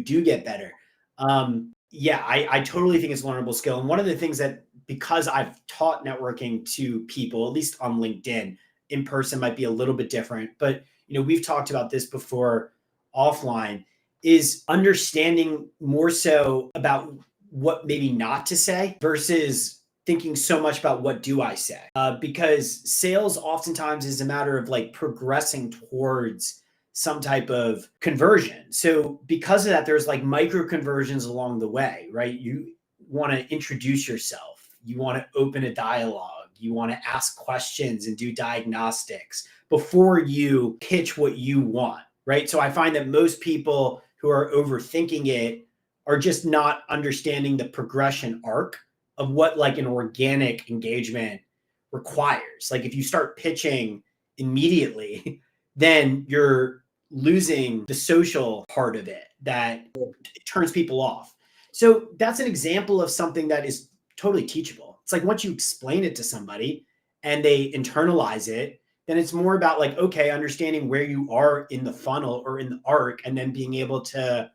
do get better. Yeah, I totally think it's a learnable skill. And one of the things that, because I've taught networking to people, at least on LinkedIn, in person might be a little bit different, but we've talked about this before offline, is understanding more so about what maybe not to say versus thinking so much about what do I say? Because sales oftentimes is a matter of like progressing towards some type of conversion. So because of that, there's like micro conversions along the way, right? You want to introduce yourself. You want to open a dialogue. You want to ask questions and do diagnostics before you pitch what you want, right? So I find that most people who are overthinking it are just not understanding the progression arc of what like an organic engagement requires. Like if you start pitching immediately, then you're losing the social part of it that turns people off. So that's an example of something that is totally teachable. It's like once you explain it to somebody and they internalize it, then it's more about like, okay, understanding where you are in the funnel or in the arc, and then being able to,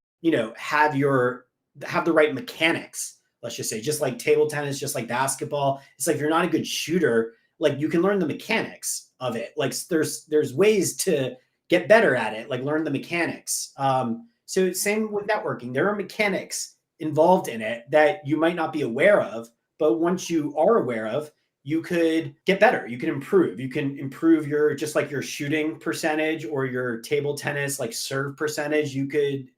have the right mechanics, let's just say, just like table tennis, just like basketball. It's like, if you're not a good shooter, like you can learn the mechanics of it. Like there's ways to get better at it, like learn the mechanics. So same with networking. There are mechanics involved in it that you might not be aware of, but once you are aware of, you could get better. You can improve. You can improve your, just like your shooting percentage or your table tennis, like serve percentage. You could,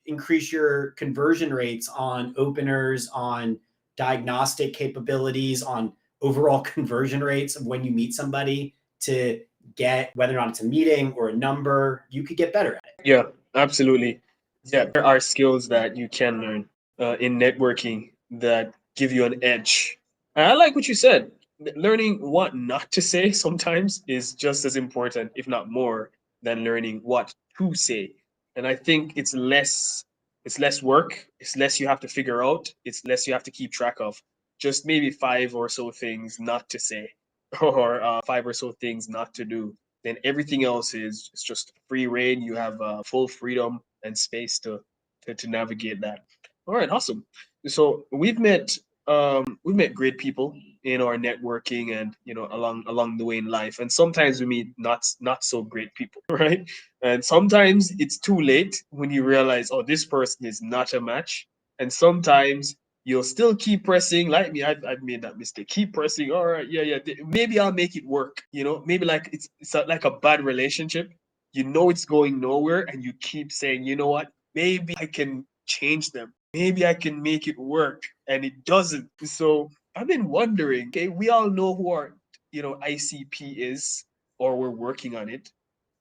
increase your conversion rates on openers, on diagnostic capabilities, on overall conversion rates of when you meet somebody to get whether or not it's a meeting or a number. You could get better at it. Yeah, absolutely. Yeah, there are skills that you can learn in networking that give you an edge. And I like what you said. Learning what not to say sometimes is just as important, if not more, than learning what to say. And I think it's less work, it's less you have to figure out, it's less you have to keep track of. Just maybe five or so things not to say, or five or so things not to do. Then everything else is it's just free reign. You have full freedom and space to navigate that. All right, awesome. So we've met great people in our networking and along the way in life, and sometimes we meet not so great people, right? And sometimes it's too late when you realize, oh, this person is not a match. And sometimes you'll still keep pressing, like me. I've made that mistake. Keep pressing. All right, yeah, yeah. Maybe I'll make it work. Maybe like like a bad relationship. It's going nowhere, and you keep saying, you know what? Maybe I can change them. Maybe I can make it work, and it doesn't. So I've been wondering. Okay, we all know who our ICP is, or we're working on it,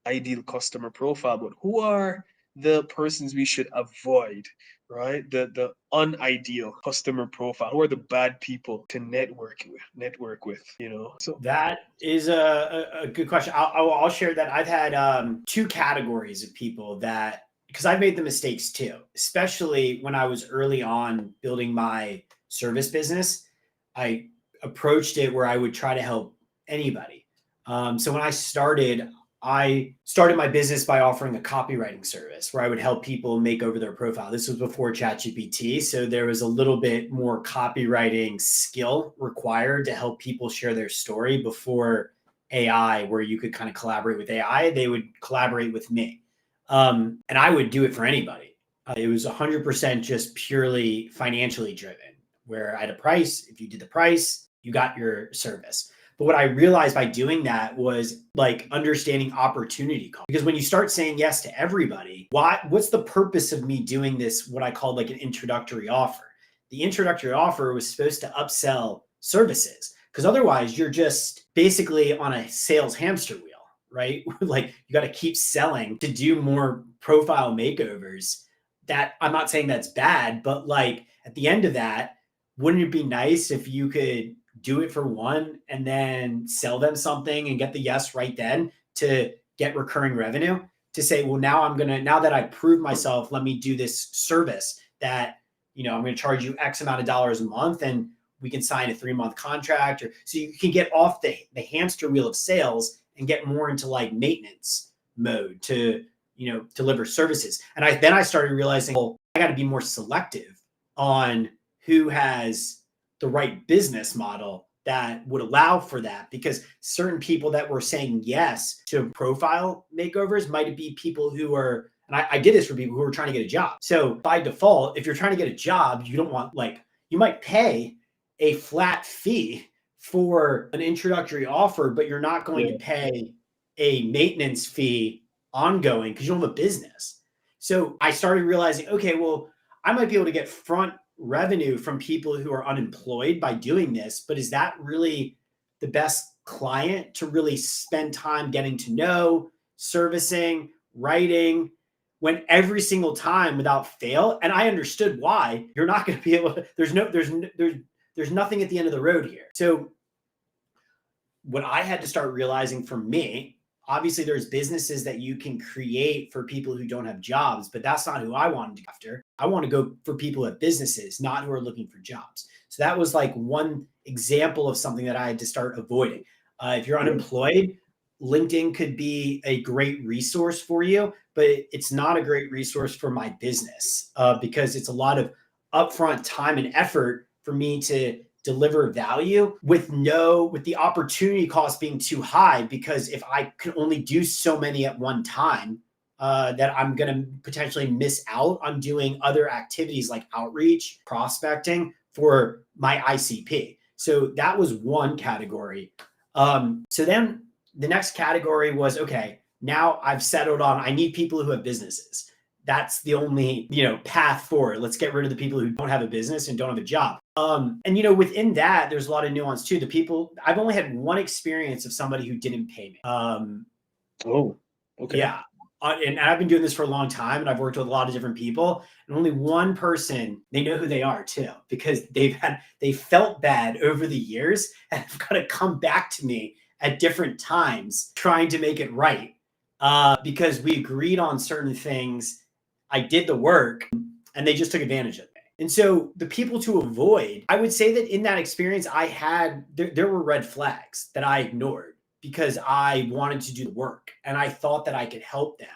ideal customer profile, but who are the persons we should avoid, right? The unideal customer profile. Who are the bad people to network with? So That is a good question. I'll share that. I've had two categories of people that, because I've made the mistakes too, especially when I was early on building my service business. I approached it where I would try to help anybody. So when I started my business by offering a copywriting service where I would help people make over their profile. This was before ChatGPT, so there was a little bit more copywriting skill required to help people share their story before AI, where you could kind of collaborate with AI. They would collaborate with me. And I would do it for anybody. It was 100% just purely financially driven, where I had a price. If you did the price, you got your service. But what I realized by doing that was like understanding opportunity cost. Because when you start saying yes to everybody, what's the purpose of me doing this, what I called like an introductory offer? The introductory offer was supposed to upsell services, because otherwise you're just basically on a sales hamster wheel, right? Like you got to keep selling to do more profile makeovers. That, I'm not saying that's bad, but like at the end of that, wouldn't it be nice if you could do it for one and then sell them something and get the yes right then to get recurring revenue? To say, well, now that I proved myself, let me do this service that, I'm going to charge you X amount of dollars a month, and we can sign a 3-month contract, or so you can get off the hamster wheel of sales and get more into like maintenance mode to deliver services. And then I started realizing, well, I got to be more selective on who has the right business model that would allow for that, because certain people that were saying yes to profile makeovers might be people who are, and I did this for people who are trying to get a job. So by default, if you're trying to get a job, you don't want, like, you might pay a flat fee for an introductory offer, but you're not going to pay a maintenance fee ongoing because you don't have a business. So I started realizing, okay, well, I might be able to get front revenue from people who are unemployed by doing this, but is that really the best client to really spend time getting to know, servicing, writing, when every single time without fail? And I understood why. You're not going to be able to, there's nothing at the end of the road here. So what I had to start realizing for me, obviously there's businesses that you can create for people who don't have jobs, but that's not who I wanted to go after. I want to go for people who have businesses, not who are looking for jobs. So that was like one example of something that I had to start avoiding. If you're unemployed, LinkedIn could be a great resource for you, but it's not a great resource for my business because it's a lot of upfront time and effort for me to deliver value with the opportunity cost being too high, because if I can only do so many at one time, that I'm going to potentially miss out on doing other activities like outreach, prospecting for my ICP. So that was one category. So then the next category was, okay, now I've settled on, I need people who have businesses. That's the only, path forward. Let's get rid of the people who don't have a business and don't have a job. And within that, there's a lot of nuance too. I've only had one experience of somebody who didn't pay me. Oh, okay. Yeah. And I've been doing this for a long time, and I've worked with a lot of different people, and only one person, they know who they are too, because they felt bad over the years and have got to come back to me at different times trying to make it right. Because we agreed on certain things. I did the work and they just took advantage of me. And so the people to avoid, I would say that in that experience there were red flags that I ignored because I wanted to do the work and I thought that I could help them.